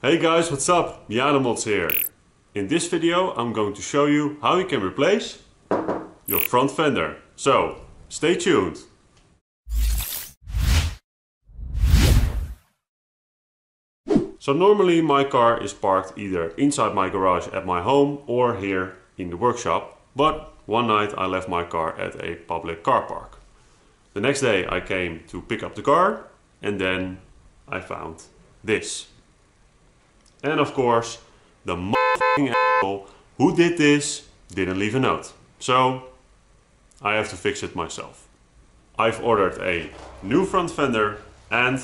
Hey guys, what's up? MiataMods here. In this video I'm going to show you how you can replace your front fender. So, stay tuned. So normally my car is parked either inside my garage at my home or here in the workshop. But one night I left my car at a public car park. The next day I came to pick up the car and then I found this. And of course, the motherfucking asshole who did this didn't leave a note. So I have to fix it myself. I've ordered a new front fender and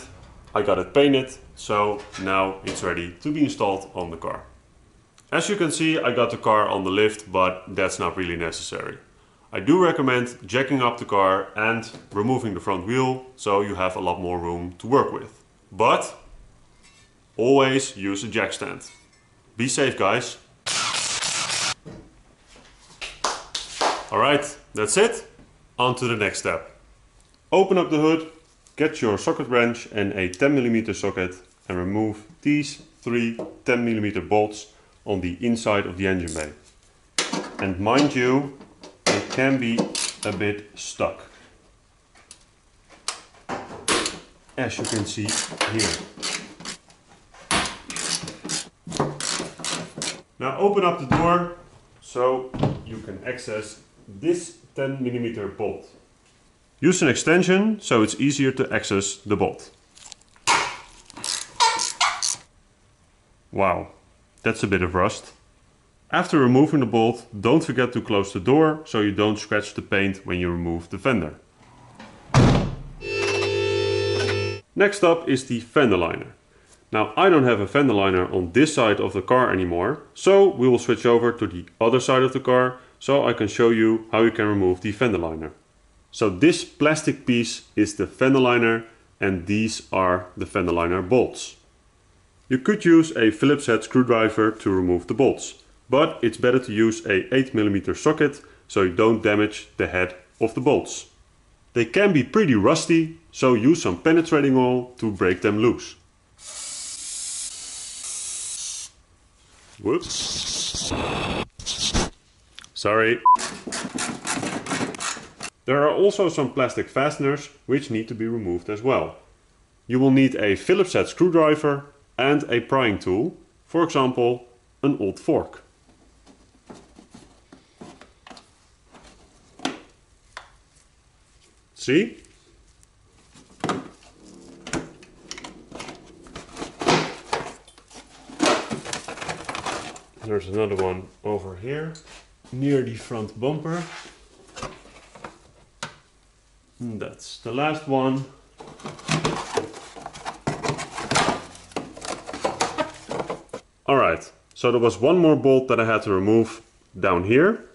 I got it painted, so now it's ready to be installed on the car. As you can see, I got the car on the lift, but that's not really necessary. I do recommend jacking up the car and removing the front wheel, so you have a lot more room to work with. But always use a jack stand. Be safe, guys. Alright, that's it. On to the next step. Open up the hood, get your socket wrench and a 10mm socket and remove these three 10mm bolts on the inside of the engine bay. And mind you, it can be a bit stuck, as you can see here. Now open up the door so you can access this 10mm bolt. Use an extension so it's easier to access the bolt. Wow, that's a bit of rust. After removing the bolt, don't forget to close the door so you don't scratch the paint when you remove the fender. Next up is the fender liner. Now I don't have a fender liner on this side of the car anymore, so we will switch over to the other side of the car so I can show you how you can remove the fender liner. So this plastic piece is the fender liner and these are the fender liner bolts. You could use a Phillips head screwdriver to remove the bolts, but it's better to use a 8mm socket so you don't damage the head of the bolts. They can be pretty rusty, so use some penetrating oil to break them loose. Whoops. Sorry. There are also some plastic fasteners which need to be removed as well. You will need a Phillips head screwdriver and a prying tool, for example an old fork. See? There's another one over here near the front bumper. And that's the last one. Alright, so there was one more bolt that I had to remove down here,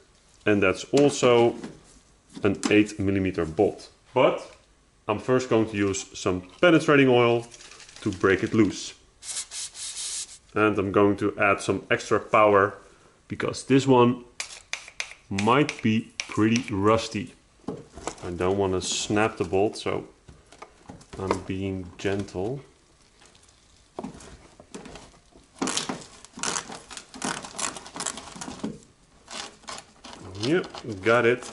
and that's also an 8mm bolt. But I'm first going to use some penetrating oil to break it loose. And I'm going to add some extra power because this one might be pretty rusty. I don't want to snap the bolt, so I'm being gentle. Yep, got it.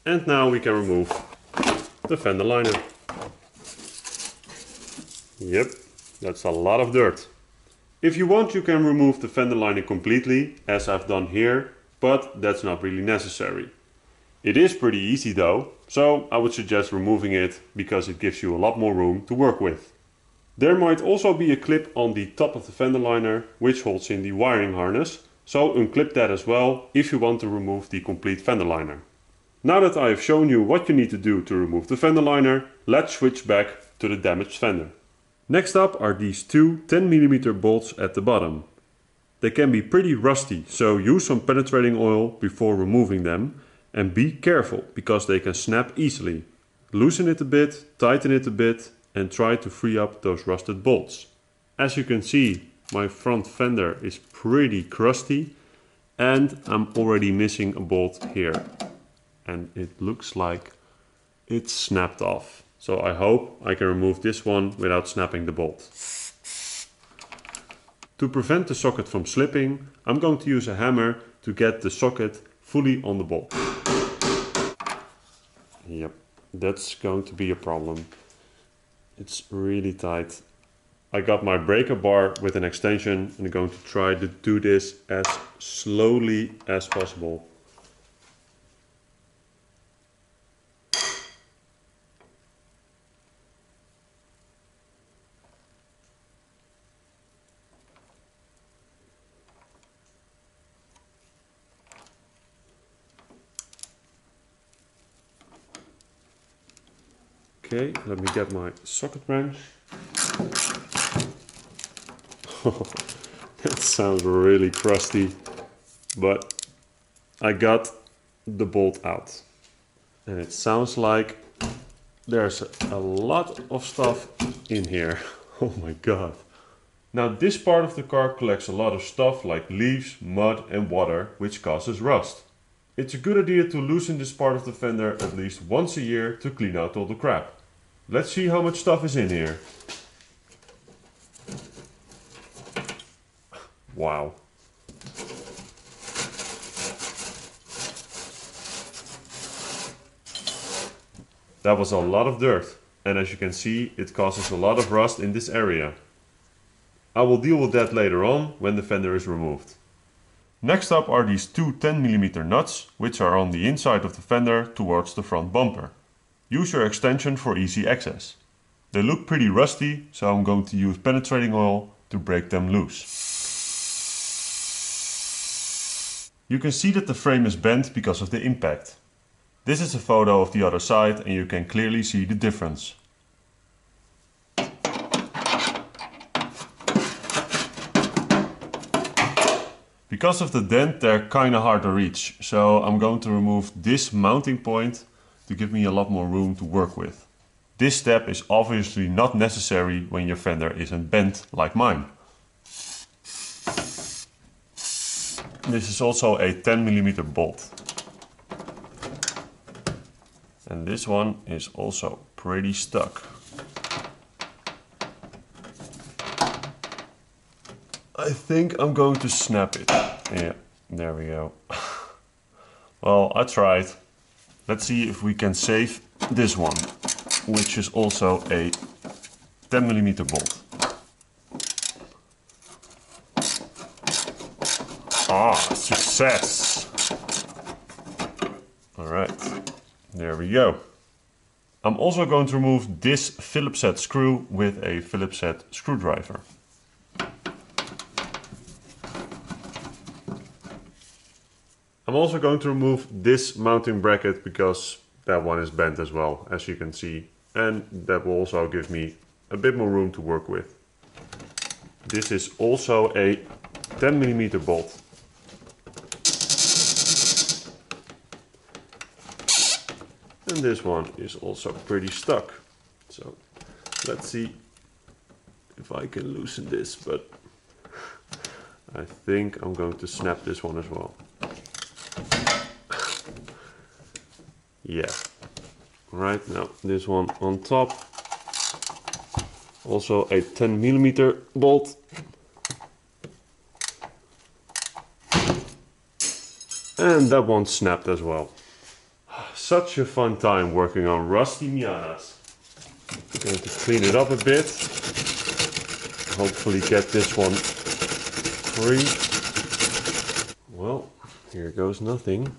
And now we can remove the fender liner. Yep, that's a lot of dirt. If you want, you can remove the fender liner completely, as I've done here, but that's not really necessary. It is pretty easy though, so I would suggest removing it because it gives you a lot more room to work with. There might also be a clip on the top of the fender liner which holds in the wiring harness, so unclip that as well if you want to remove the complete fender liner. Now that I have shown you what you need to do to remove the fender liner, let's switch back to the damaged fender. Next up are these two 10mm bolts at the bottom. They can be pretty rusty, so use some penetrating oil before removing them. And be careful, because they can snap easily. Loosen it a bit, tighten it a bit, and try to free up those rusted bolts. As you can see, my front fender is pretty crusty, and I'm already missing a bolt here. And it looks like it's snapped off. So I hope I can remove this one without snapping the bolt. To prevent the socket from slipping, I'm going to use a hammer to get the socket fully on the bolt. Yep, that's going to be a problem. It's really tight. I got my breaker bar with an extension and I'm going to try to do this as slowly as possible. Okay, let me get my socket wrench. That sounds really crusty, but I got the bolt out. And it sounds like there's a lot of stuff in here. Oh my god. Now this part of the car collects a lot of stuff like leaves, mud and water, which causes rust. It's a good idea to loosen this part of the fender at least once a year to clean out all the crap. Let's see how much stuff is in here. Wow. That was a lot of dirt, and as you can see, it causes a lot of rust in this area. I will deal with that later on when the fender is removed. Next up are these two 10mm nuts, which are on the inside of the fender towards the front bumper. Use your extension for easy access. They look pretty rusty, so I'm going to use penetrating oil to break them loose. You can see that the frame is bent because of the impact. This is a photo of the other side and you can clearly see the difference. Because of the dent, they're kinda hard to reach, so I'm going to remove this mounting point to give me a lot more room to work with. This step is obviously not necessary when your fender isn't bent like mine. This is also a 10mm bolt. And this one is also pretty stuck. I think I'm going to snap it. Yeah, there we go. Well, I tried. Let's see if we can save this one, which is also a 10mm bolt. Ah, success! Alright, there we go. I'm also going to remove this Phillips head screw with a Phillips head screwdriver. I'm also going to remove this mounting bracket because that one is bent as well, as you can see. And that will also give me a bit more room to work with. This is also a 10mm bolt. And this one is also pretty stuck. So let's see if I can loosen this, but I think I'm going to snap this one as well. Yeah. Right, now this one on top. Also a 10mm bolt. And that one snapped as well. Such a fun time working on rusty Miatas. I'm going to clean it up a bit. Hopefully get this one free. Well, here goes nothing.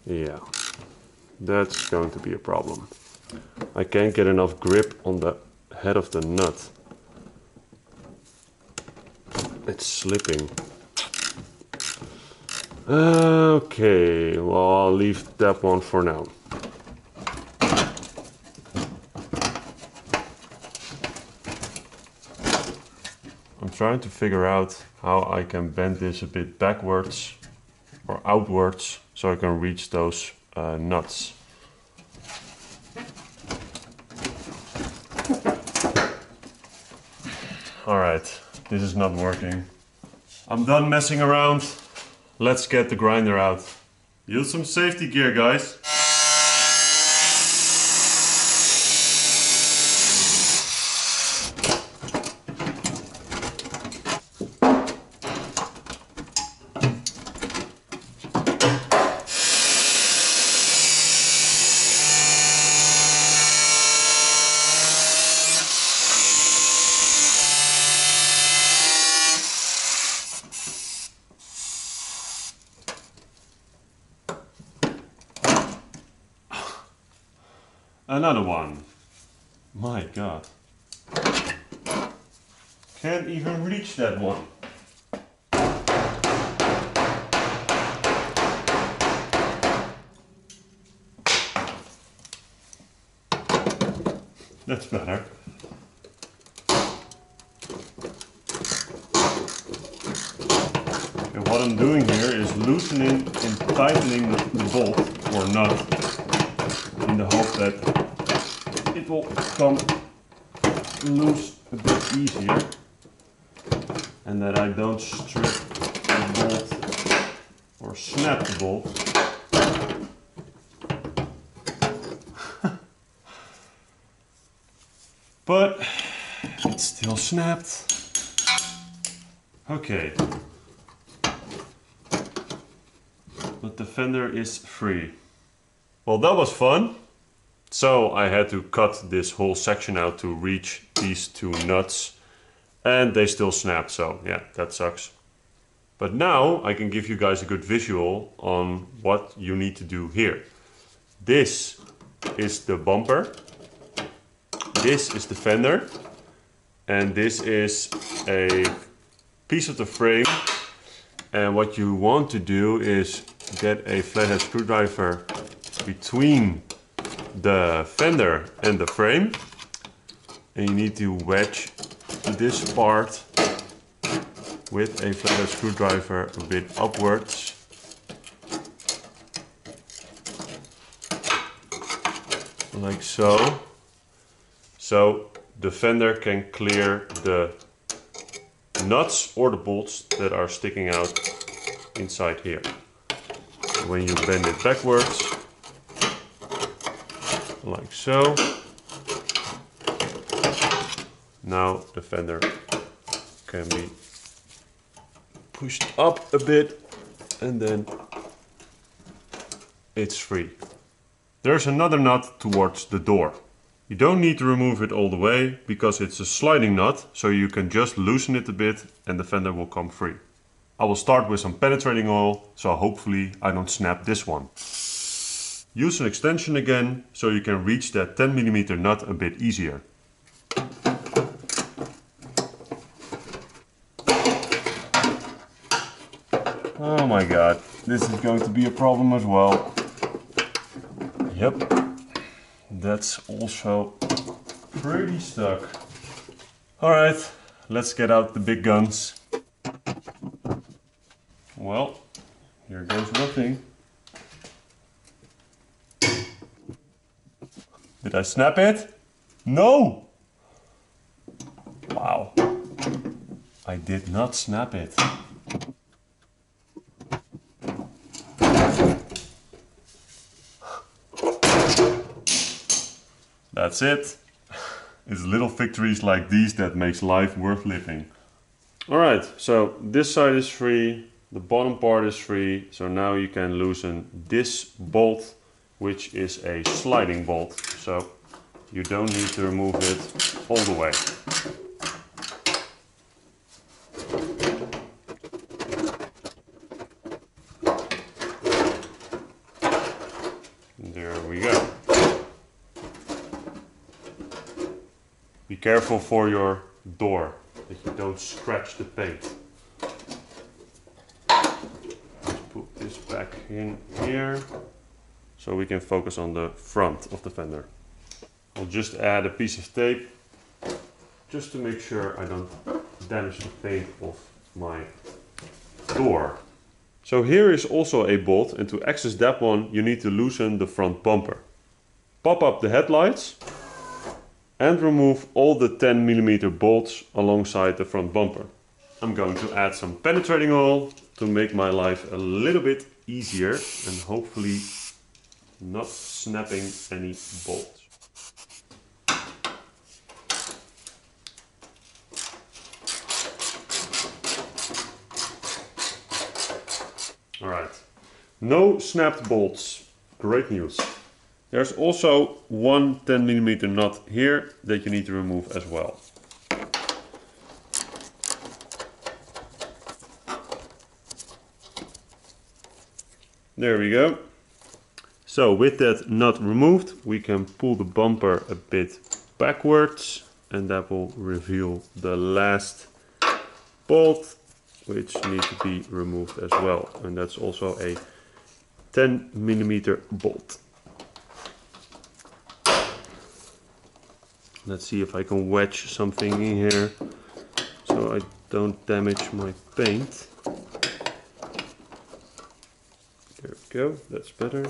Yeah, that's going to be a problem. I can't get enough grip on the head of the nut. It's slipping. Okay, well, I'll leave that one for now. I'm trying to figure out how I can bend this a bit backwards or outwards so I can reach those nuts. Alright, this is not working. I'm done messing around. Let's get the grinder out. Use some safety gear, guys. Another one. My God. Can't even reach that one. That's better. And what I'm doing here is loosening and tightening the bolt or nut in the hope that it will come loose a bit easier and that I don't strip the bolt or snap the bolt. But it's still snapped. Okay. But the fender is free. Well, that was fun. So I had to cut this whole section out to reach these two nuts. And they still snapped, so yeah, that sucks. But now I can give you guys a good visual on what you need to do here. This is the bumper. This is the fender. And this is a piece of the frame. And what you want to do is get a flathead screwdriver between the fender and the frame. And you need to wedge this part with a flathead screwdriver a bit upwards. Like so. So the fender can clear the nuts or the bolts that are sticking out inside here. When you bend it backwards, like so, now the fender can be pushed up a bit and then it's free. There's another nut towards the door. You don't need to remove it all the way because it's a sliding nut, so you can just loosen it a bit and the fender will come free. I will start with some penetrating oil, so hopefully I don't snap this one. Use an extension again, so you can reach that 10mm nut a bit easier. Oh my God, this is going to be a problem as well. Yep, that's also pretty stuck. Alright, let's get out the big guns. Well, here goes nothing. Did I snap it? No! Wow. I did not snap it. That's it. It's little victories like these that makes life worth living. Alright, so this side is free, the bottom part is free, so now you can loosen this bolt, which is a sliding bolt, so you don't need to remove it all the way. There we go. Be careful for your door, that you don't scratch the paint. Let's put this back in here, so we can focus on the front of the fender. I'll just add a piece of tape, just to make sure I don't damage the paint of my door. So here is also a bolt, and to access that one you need to loosen the front bumper. Pop up the headlights and remove all the 10mm bolts alongside the front bumper. I'm going to add some penetrating oil to make my life a little bit easier and hopefully not snapping any bolts. Alright, no snapped bolts, great news. There's also one 10mm nut here that you need to remove as well. There we go. So with that nut removed, we can pull the bumper a bit backwards, and that will reveal the last bolt, which needs to be removed as well. And that's also a 10mm bolt. Let's see if I can wedge something in here so I don't damage my paint. There we go, that's better.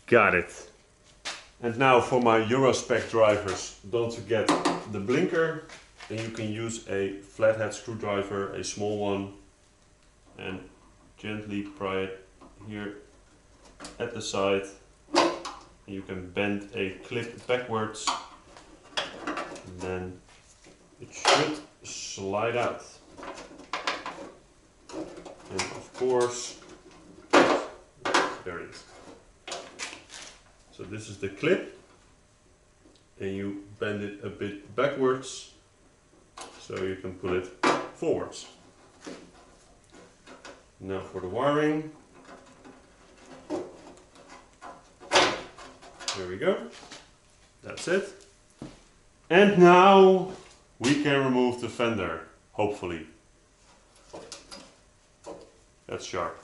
Got it. And now for my Eurospec drivers, don't forget the blinker. And you can use a flathead screwdriver, a small one, and gently pry it here at the side. And you can bend a clip backwards, and then it should slide out. And of course, there it is. So this is the clip, and you bend it a bit backwards so you can pull it forwards. Now for the wiring. There we go. That's it. And now we can remove the fender, hopefully. That's sharp.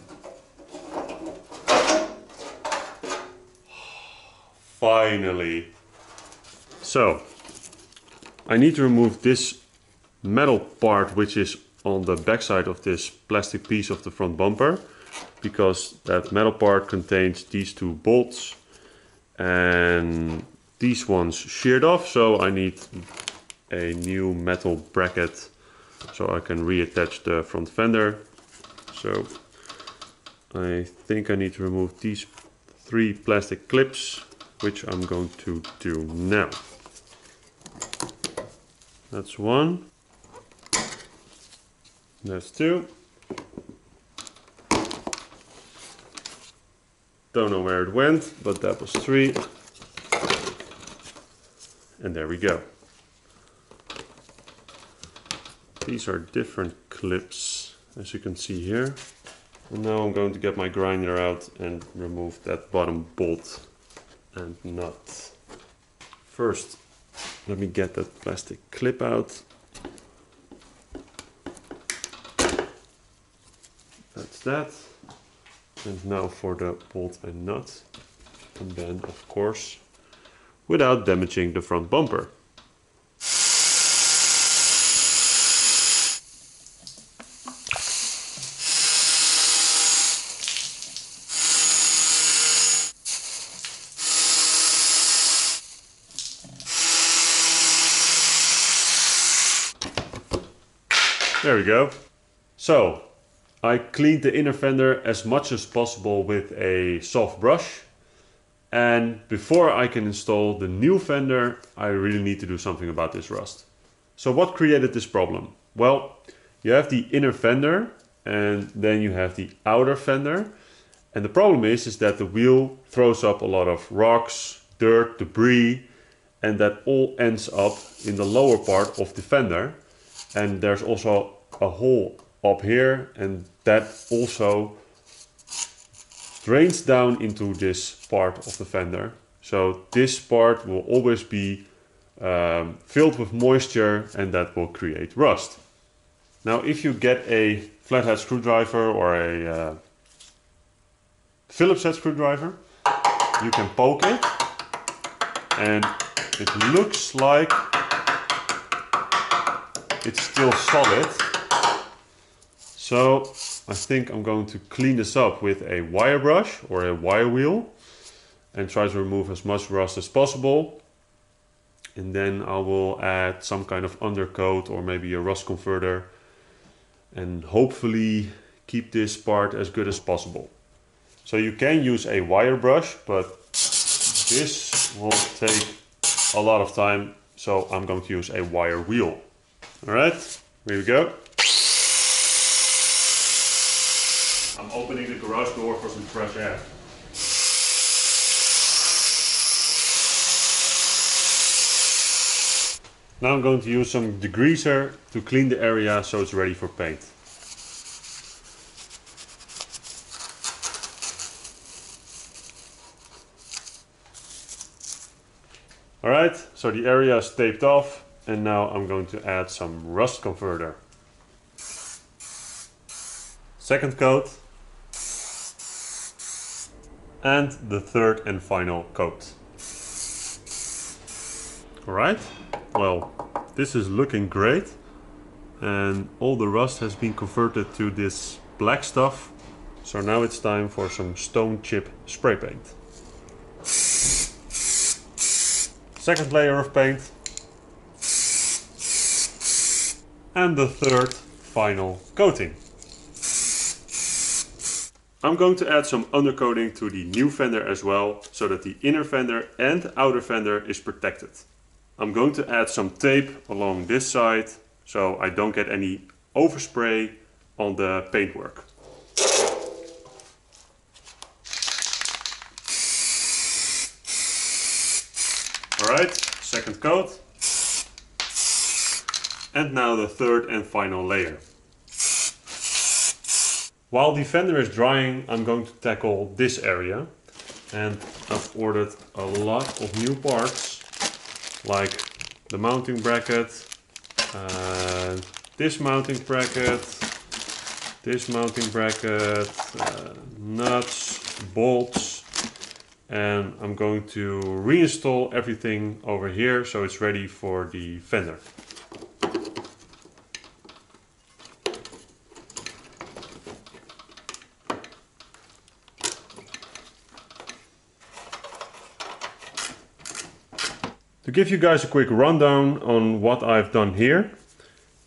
Finally. So, I need to remove this metal part which is on the backside of this plastic piece of the front bumper, because that metal part contains these two bolts and these ones sheared off, so I need a new metal bracket so I can reattach the front fender. So I think I need to remove these 3 plastic clips, which I'm going to do now. That's 1. That's 2. Don't know where it went, but that was 3. And there we go. These are different clips, as you can see here. And now I'm going to get my grinder out and remove that bottom bolt and nut. First, let me get that plastic clip out. That's that. And now for the bolt and nut. And then, of course, without damaging the front bumper. There we go. So, I cleaned the inner fender as much as possible with a soft brush. And before I can install the new fender, I really need to do something about this rust. So what created this problem? Well, you have the inner fender and then you have the outer fender. And the problem is that the wheel throws up a lot of rocks, dirt, debris, and that all ends up in the lower part of the fender. And there's also a hole up here, and that also drains down into this part of the fender. So this part will always be filled with moisture, and that will create rust. Now if you get a flathead screwdriver or a Phillips head screwdriver, you can poke it and it looks like it's still solid. So I think I'm going to clean this up with a wire brush or a wire wheel and try to remove as much rust as possible. And then I will add some kind of undercoat or maybe a rust converter and hopefully keep this part as good as possible. So you can use a wire brush, but this will take a lot of time, so I'm going to use a wire wheel. Alright, here we go. I'm opening the garage door for some fresh air. Now I'm going to use some degreaser to clean the area so it's ready for paint. Alright, so the area is taped off and now I'm going to add some rust converter. Second coat. And the third and final coat. Alright, well, this is looking great. And all the rust has been converted to this black stuff. So now it's time for some stone chip spray paint. Second layer of paint. And the third final coating. I'm going to add some undercoating to the new fender as well, so that the inner fender and outer fender is protected. I'm going to add some tape along this side, so I don't get any overspray on the paintwork. Alright, second coat. And now the third and final layer. While the fender is drying, I'm going to tackle this area. And I've ordered a lot of new parts, like the mounting bracket, this mounting bracket, nuts, bolts, and I'm going to reinstall everything over here so it's ready for the fender. To give you guys a quick rundown on what I've done here.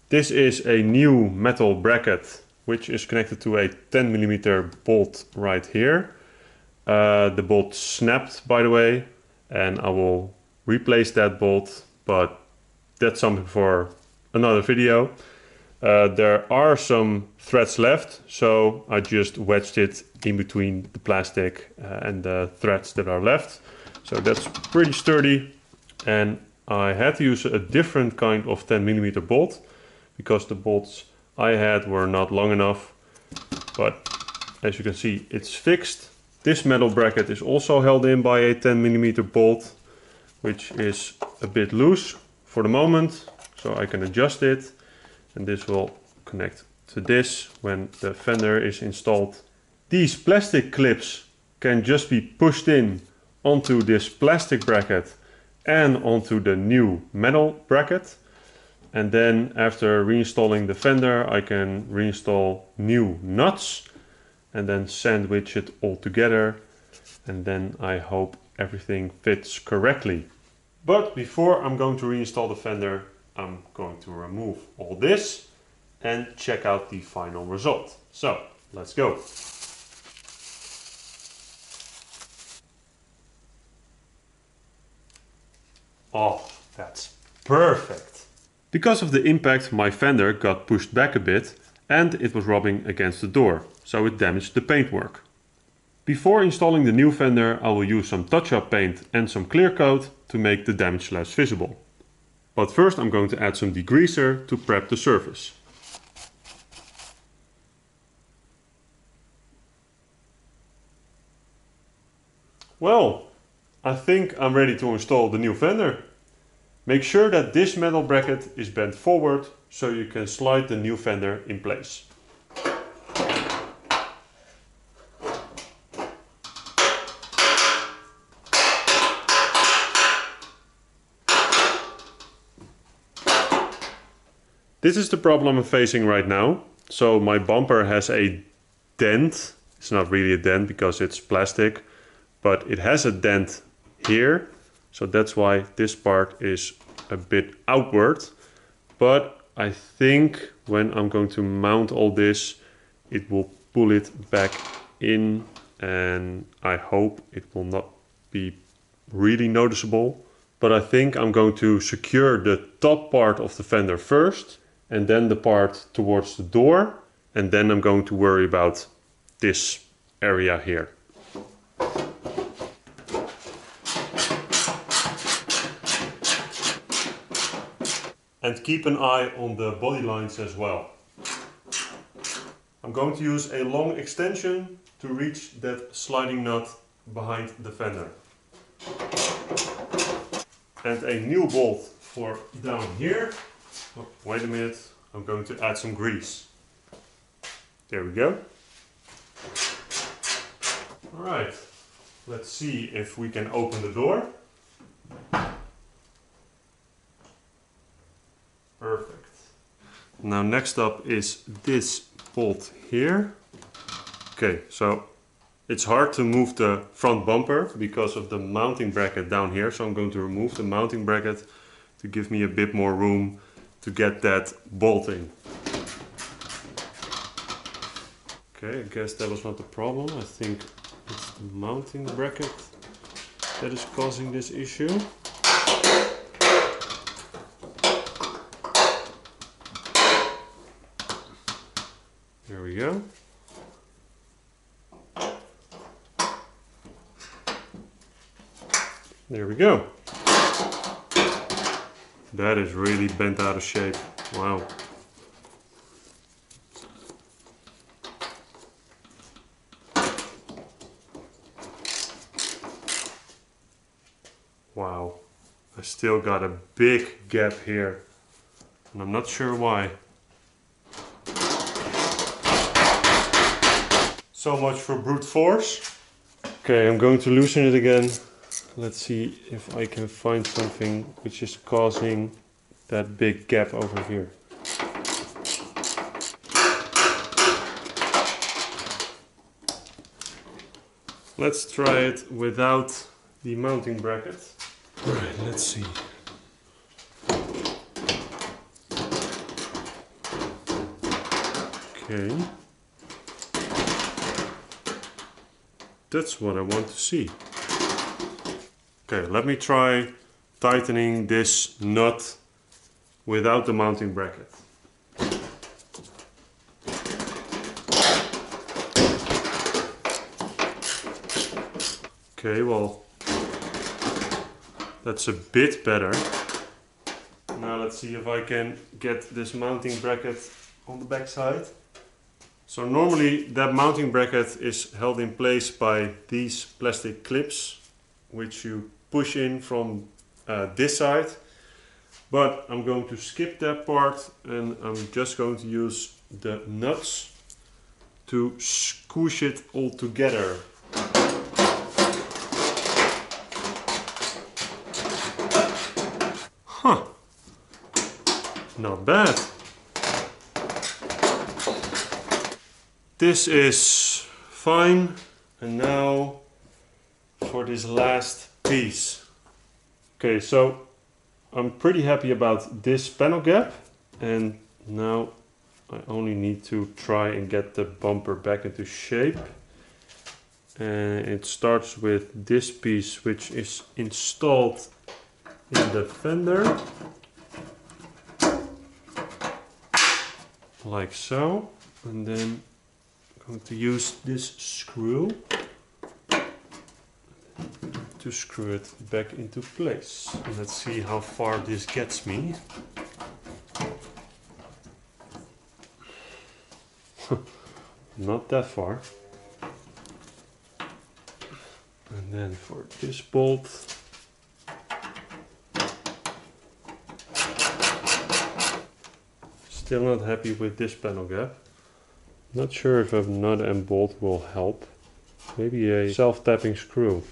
This is a new metal bracket which is connected to a 10mm bolt right here. The bolt snapped, by the way, and I will replace that bolt, but that's something for another video. There are some threads left, so I just wedged it in between the plastic and the threads that are left. So that's pretty sturdy. And I had to use a different kind of 10mm bolt because the bolts I had were not long enough. But as you can see, it's fixed. This metal bracket is also held in by a 10mm bolt, which is a bit loose for the moment, so I can adjust it. And this will connect to this when the fender is installed. These plastic clips can just be pushed in onto this plastic bracket and onto the new metal bracket. And then after reinstalling the fender, I can reinstall new nuts and then sandwich it all together. And then I hope everything fits correctly. But before I'm going to reinstall the fender, I'm going to remove all this and check out the final result. So let's go. Oh, that's perfect. Because of the impact, my fender got pushed back a bit and it was rubbing against the door, so it damaged the paintwork. Before installing the new fender, I will use some touch-up paint and some clear coat to make the damage less visible. But first I'm going to add some degreaser to prep the surface. Well, I think I'm ready to install the new fender. Make sure that this metal bracket is bent forward so you can slide the new fender in place. This is the problem I'm facing right now. So my bumper has a dent. It's not really a dent because it's plastic, but it has a dent here. So that's why this part is a bit outward. But I think when I'm going to mount all this, it will pull it back in, and I hope it will not be really noticeable. But I think I'm going to secure the top part of the fender first, and then the part towards the door, and then I'm going to worry about this area here. And keep an eye on the body lines as well. I'm going to use a long extension to reach that sliding nut behind the fender. And a new bolt for down here. Oh, wait a minute, I'm going to add some grease. There we go. Alright, let's see if we can open the door. Perfect. Now next up is this bolt here. Okay, so it's hard to move the front bumper because of the mounting bracket down here. So I'm going to remove the mounting bracket to give me a bit more room to get that bolting. Okay, I guess that was not the problem. I think it's the mounting bracket that is causing this issue. There we go. There we go. That is really bent out of shape. Wow. Wow. I still got a big gap here. And I'm not sure why. So much for brute force. Okay, I'm going to loosen it again. Let's see if I can find something which is causing that big gap over here. Let's try it without the mounting bracket. Alright, let's see. Okay. That's what I want to see. Okay, let me try tightening this nut without the mounting bracket. Okay, well, that's a bit better. Now let's see if I can get this mounting bracket on the back side. So normally that mounting bracket is held in place by these plastic clips, which you push in from this side. But I'm going to skip that part and I'm just going to use the nuts to squish it all together. Huh, not bad. This is fine. And now for this last piece. Okay, so I'm pretty happy about this panel gap. And now I only need to try and get the bumper back into shape. And it starts with this piece, which is installed in the fender. Like so. And then I'm going to use this screw to screw it back into place. Let's see how far this gets me. Not that far. And then for this bolt, still not happy with this panel gap. Not sure if a nut and bolt will help. Maybe a self-tapping screw.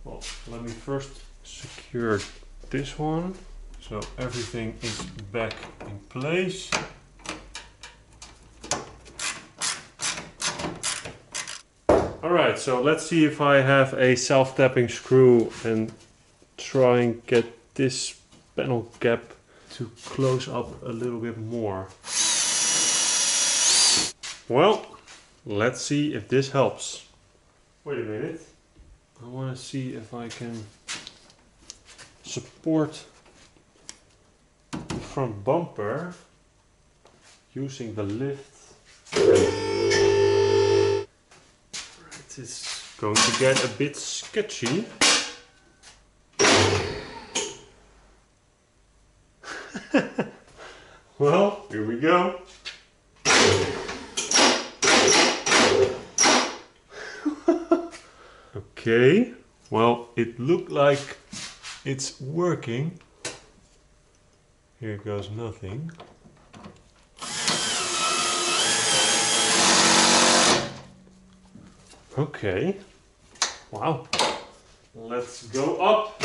Well, let me first secure this one so everything is back in place. Alright, so let's see if I have a self-tapping screw and try and get this panel gap to close up a little bit more. Well, let's see if this helps. Wait a minute. I want to see if I can support the front bumper using the lift. It's going to get a bit sketchy. Well, here we go. Okay, well, it looked like it's working. Here goes nothing. Okay, wow. Let's go up.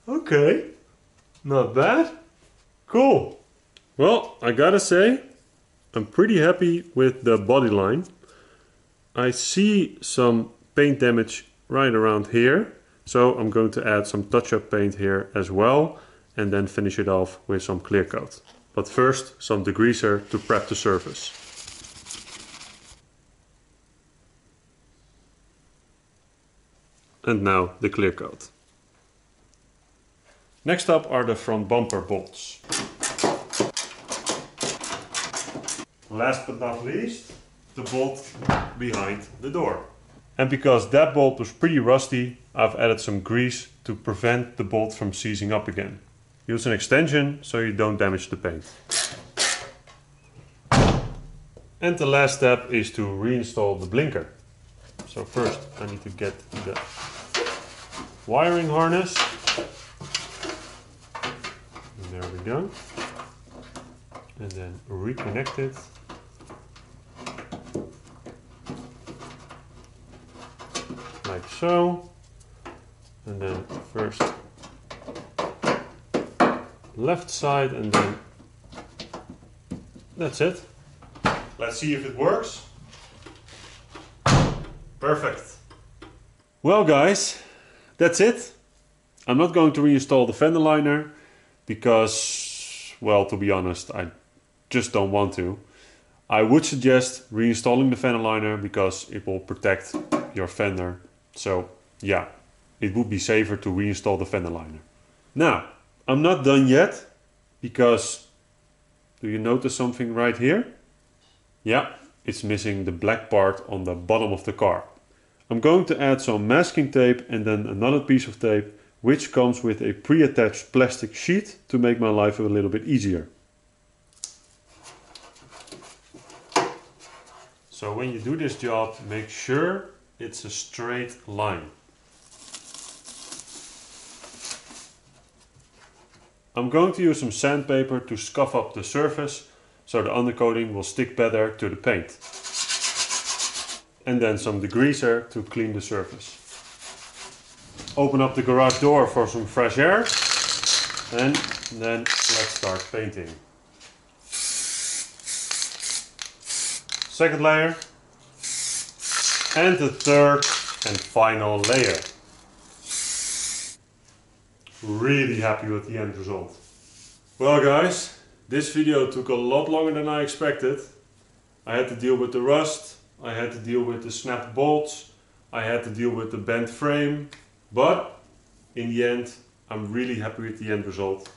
Okay, not bad. Cool. Well, I gotta say, I'm pretty happy with the body line. I see some paint damage right around here, so I'm going to add some touch-up paint here as well and then finish it off with some clear coat. But first, some degreaser to prep the surface. And now the clear coat. Next up are the front bumper bolts. Last but not least, the bolt behind the door. And because that bolt was pretty rusty, I've added some grease to prevent the bolt from seizing up again. Use an extension so you don't damage the paint. And the last step is to reinstall the blinker. So first I need to get the wiring harness. And there we go. And then reconnect it. Like so. And then first left side and then that's it. Let's see if it works. Perfect. Well guys, that's it. I'm not going to reinstall the fender liner because, well, to be honest, I just don't want to. I would suggest reinstalling the fender liner because it will protect your fender. So yeah, it would be safer to reinstall the fender liner. Now, I'm not done yet because do you notice something right here? Yeah, it's missing the black part on the bottom of the car. I'm going to add some masking tape and then another piece of tape which comes with a pre-attached plastic sheet to make my life a little bit easier. So when you do this job, make sure it's a straight line. I'm going to use some sandpaper to scuff up the surface so the undercoating will stick better to the paint. And then some degreaser to clean the surface. Open up the garage door for some fresh air and then let's start painting. Second layer and the third and final layer. Really happy with the end result. Well guys, this video took a lot longer than I expected. I had to deal with the rust, I had to deal with the snapped bolts, I had to deal with the bent frame, but in the end I'm really happy with the end result.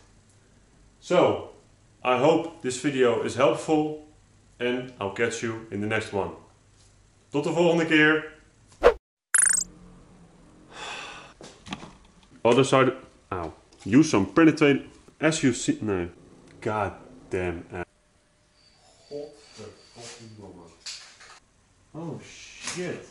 So, I hope this video is helpful and I'll catch you in the next one. Tot de volgende keer! Other side. Ow. Use some penetrating as you see. No. God damn. Oh shit.